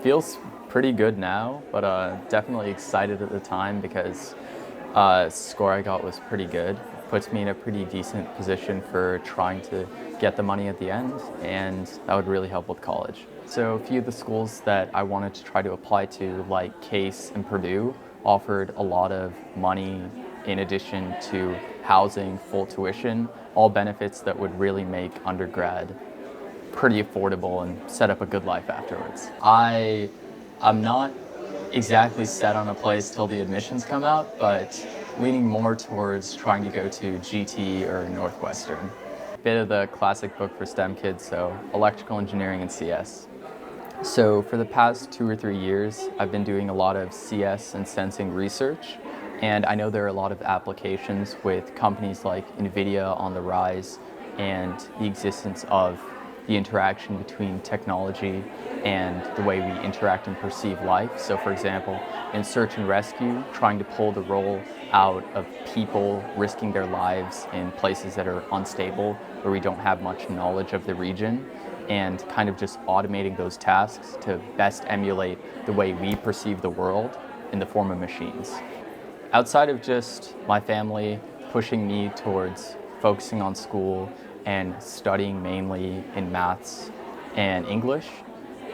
Feels pretty good now, but definitely excited at the time because score I got was pretty good. Puts me in a pretty decent position for trying to get the money at the end, and that would really help with college. So a few of the schools that I wanted to try to apply to, like Case and Purdue, offered a lot of money in addition to housing, full tuition, all benefits that would really make undergrad pretty affordable and set up a good life afterwards. I'm not exactly set on a place till the admissions come out, but leaning more towards trying to go to GT or Northwestern. Bit of the classic book for STEM kids, so electrical engineering and CS. So for the past 2 or 3 years, I've been doing a lot of CS and sensing research, and I know there are a lot of applications with companies like NVIDIA on the rise and the existence of the interaction between technology and the way we interact and perceive life. So for example, in search and rescue, trying to pull the role out of people risking their lives in places that are unstable, where we don't have much knowledge of the region, and kind of just automating those tasks to best emulate the way we perceive the world in the form of machines. Outside of just my family pushing me towards focusing on school and studying mainly in maths and English,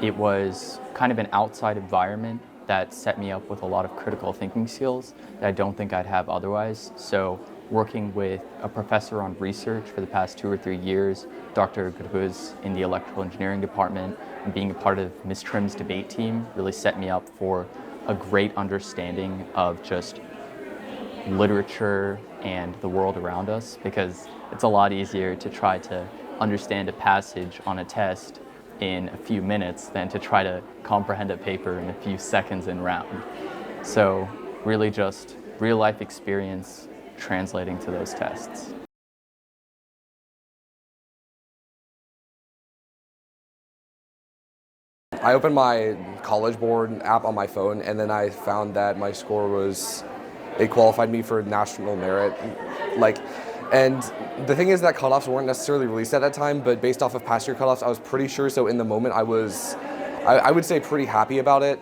it was kind of an outside environment that set me up with a lot of critical thinking skills that I don't think I'd have otherwise. So working with a professor on research for the past 2 or 3 years, Dr. Gurguz in the electrical engineering department, and being a part of Ms. Trim's debate team really set me up for a great understanding of just literature and the world around us, because it's a lot easier to try to understand a passage on a test in a few minutes than to try to comprehend a paper in a few seconds in round. So really just real life experience translating to those tests. I opened my College Board app on my phone, and then I found that my score was, it qualified me for National Merit. And the thing is that cutoffs weren't necessarily released at that time, but based off of past year cutoffs, I was pretty sure. So in the moment, I would say pretty happy about it.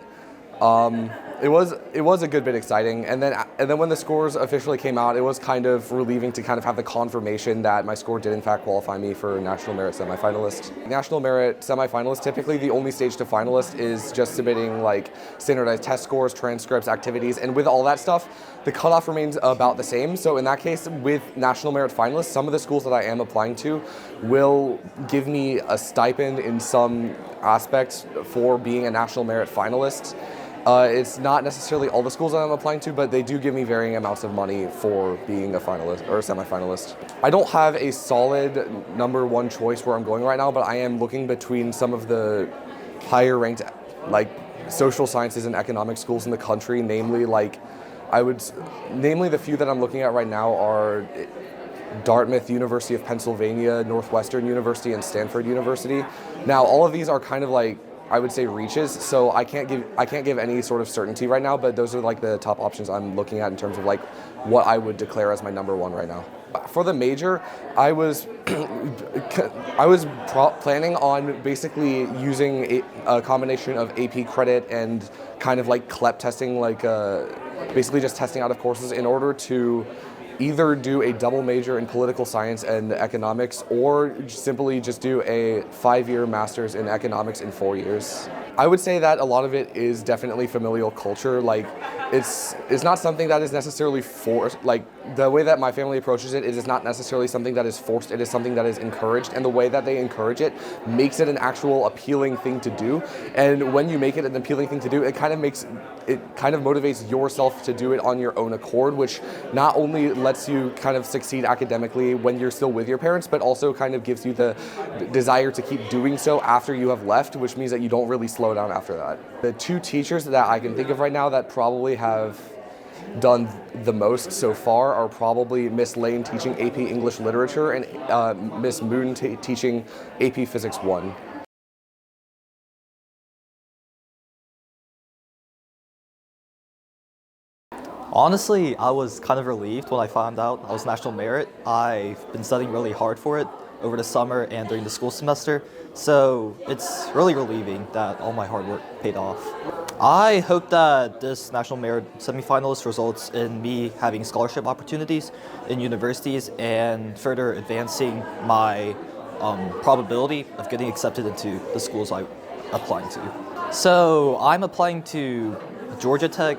It was a good bit exciting, and then when the scores officially came out, it was kind of relieving to kind of have the confirmation that my score did in fact qualify me for National Merit Semi-Finalist. National Merit Semi-Finalist, typically the only stage to finalist is just submitting like standardized test scores, transcripts, activities, and with all that stuff, the cutoff remains about the same. So in that case, with National Merit Finalists, some of the schools that I am applying to will give me a stipend in some aspects for being a National Merit Finalist. It's not necessarily all the schools that I'm applying to, but they do give me varying amounts of money for being a finalist or a semi-finalist. I don't have a solid number one choice where I'm going right now, but I am looking between some of the higher ranked like social sciences and economics schools in the country, namely the few that I'm looking at right now are Dartmouth, University of Pennsylvania, Northwestern University, and Stanford University. Now, all of these are kind of like, I would say, reaches, so I can't give any sort of certainty right now, but those are like the top options I'm looking at in terms of like what I would declare as my number one right now. For the major, I was planning on basically using a combination of AP credit and kind of like CLEP testing, like basically just testing out of courses in order to either do a double major in political science and economics, or simply just do a 5-year master's in economics in 4 years. I would say that a lot of it is definitely familial culture. Like, it's not something that is necessarily forced. Like, the way that my family approaches it is not necessarily something that is forced. It is something that is encouraged, and the way that they encourage it makes it an actual appealing thing to do. And when you make it an appealing thing to do, it kind of motivates yourself to do it on your own accord, which not only lets you kind of succeed academically when you're still with your parents, but also kind of gives you the desire to keep doing so after you have left, which means that you don't really slow down after that. The two teachers that I can think of right now that probably have done the most so far are probably Miss Lane teaching AP English Literature and Miss Moon teaching AP Physics 1. Honestly, I was kind of relieved when I found out I was National Merit. I've been studying really hard for it over the summer and during the school semester, So it's really relieving that all my hard work paid off. I hope that this National Merit Semi-Finalist results in me having scholarship opportunities in universities and further advancing my probability of getting accepted into the schools I'm applying to. So I'm applying to Georgia Tech.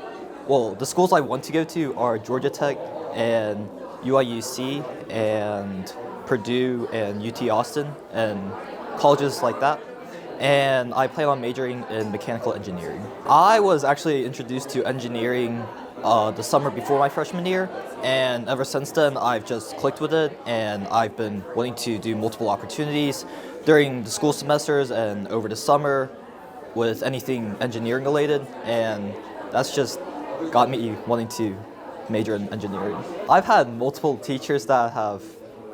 Well, the schools I want to go to are Georgia Tech and UIUC and Purdue and UT Austin and colleges like that. And I plan on majoring in mechanical engineering. I was actually introduced to engineering the summer before my freshman year, and ever since then I've just clicked with it, and I've been wanting to do multiple opportunities during the school semesters and over the summer with anything engineering related, and that's just got me wanting to major in engineering. I've had multiple teachers that have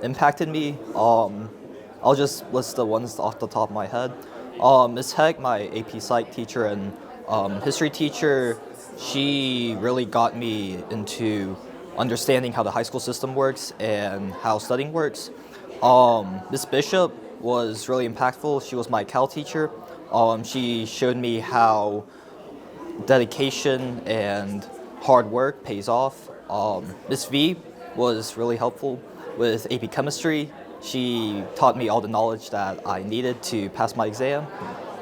impacted me. I'll just list the ones off the top of my head. Ms. Heck, my AP Psych teacher and history teacher, she really got me into understanding how the high school system works and how studying works. Ms. Bishop was really impactful. She was my Cal teacher. She showed me how dedication and hard work pays off. Ms. V was really helpful with AP Chemistry. She taught me all the knowledge that I needed to pass my exam.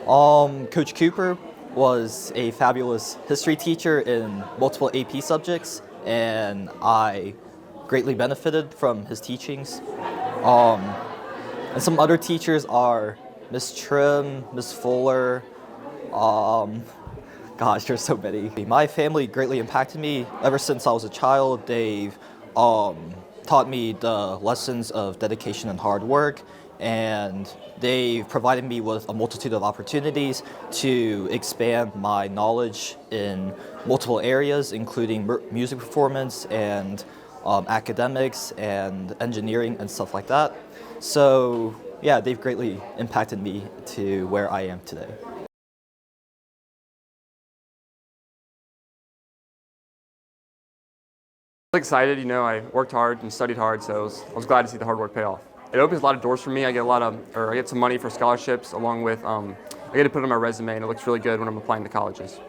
Coach Cooper was a fabulous history teacher in multiple AP subjects, and I greatly benefited from his teachings. And some other teachers are Miss Trim, Miss Fuller. Gosh, there's so many. My family greatly impacted me ever since I was a child. They've taught me the lessons of dedication and hard work, and they've provided me with a multitude of opportunities to expand my knowledge in multiple areas, including music performance and academics and engineering and stuff like that. So yeah, they've greatly impacted me to where I am today. I was excited, I worked hard and studied hard, so I was glad to see the hard work pay off. It opens a lot of doors for me. I get some money for scholarships, along with I get to put it on my resume, and it looks really good when I'm applying to colleges.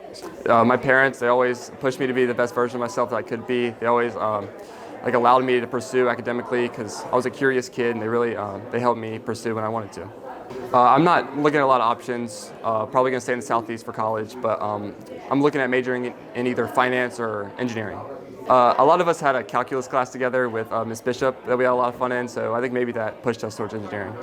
My parents, they always pushed me to be the best version of myself that I could be. They always allowed me to pursue academically because I was a curious kid, and they really they helped me pursue when I wanted to. I'm not looking at a lot of options. Probably going to stay in the Southeast for college, but I'm looking at majoring in either finance or engineering. A lot of us had a calculus class together with Ms. Bishop that we had a lot of fun in, so I think maybe that pushed us towards engineering.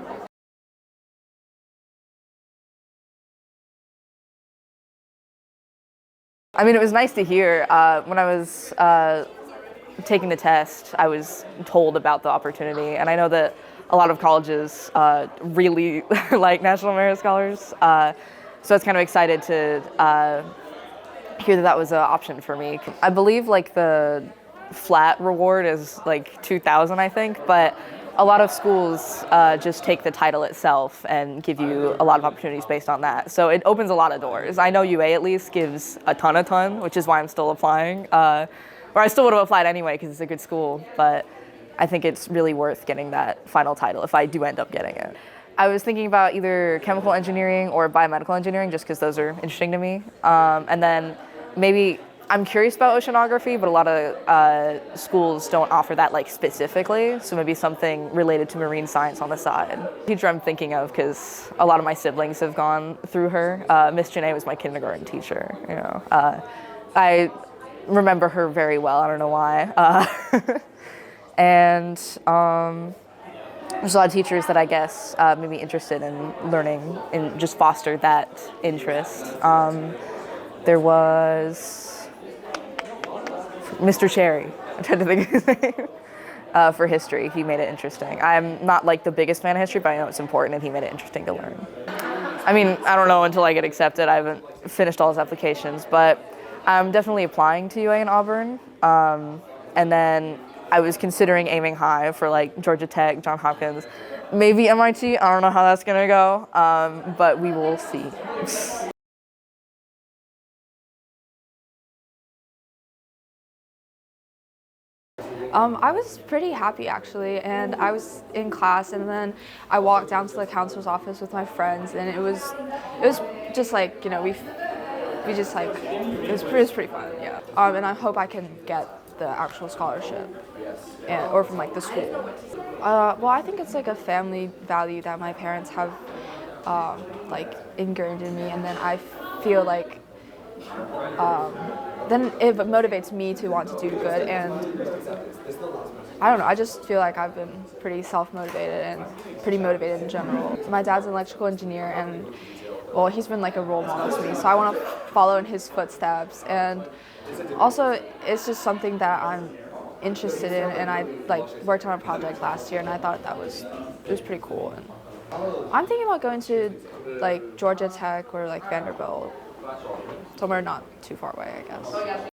I mean, it was nice to hear. When I was taking the test, I was told about the opportunity, and I know that a lot of colleges really like National Merit Scholars, so I was kind of excited to hear that was an option for me. I believe the flat reward is $2,000, I think, but a lot of schools just take the title itself and give you a lot of opportunities based on that. So it opens a lot of doors. I know UA at least gives a ton, which is why I'm still applying. Or I still would have applied anyway because it's a good school, but I think it's really worth getting that final title if I do end up getting it. I was thinking about either chemical engineering or biomedical engineering just because those are interesting to me. And then maybe I'm curious about oceanography, but a lot of schools don't offer that specifically. So maybe something related to marine science on the side. The teacher I'm thinking of, because a lot of my siblings have gone through her. Miss Janae was my kindergarten teacher. I remember her very well. I don't know why. And there's a lot of teachers that I guess made me interested in learning and just fostered that interest. There was Mr. Cherry. I'm trying to think of his name. For history, he made it interesting. I'm not the biggest fan of history, but I know it's important, and he made it interesting to learn. I mean, I don't know until I get accepted. I haven't finished all his applications, but I'm definitely applying to UA in Auburn. And then I was considering aiming high for Georgia Tech, Johns Hopkins, maybe MIT. I don't know how that's gonna go, but we will see. I was pretty happy actually, and I was in class, and then I walked down to the counselor's office with my friends, and it was just like, you know, we just like it was pretty fun, yeah. And I hope I can get the actual scholarship, or from like the school. Well, I think it's like a family value that my parents have like ingrained in me, and then I feel like then it motivates me to want to do good, and I don't know, I just feel like I've been pretty self-motivated and pretty motivated in general. My dad's an electrical engineer, and well, he's been like a role model to me, so I want to follow in his footsteps, and also it's just something that I'm interested in, and I like worked on a project last year, and I thought it was pretty cool. And I'm thinking about going to like Georgia Tech or like Vanderbilt, somewhere not too far away, I guess.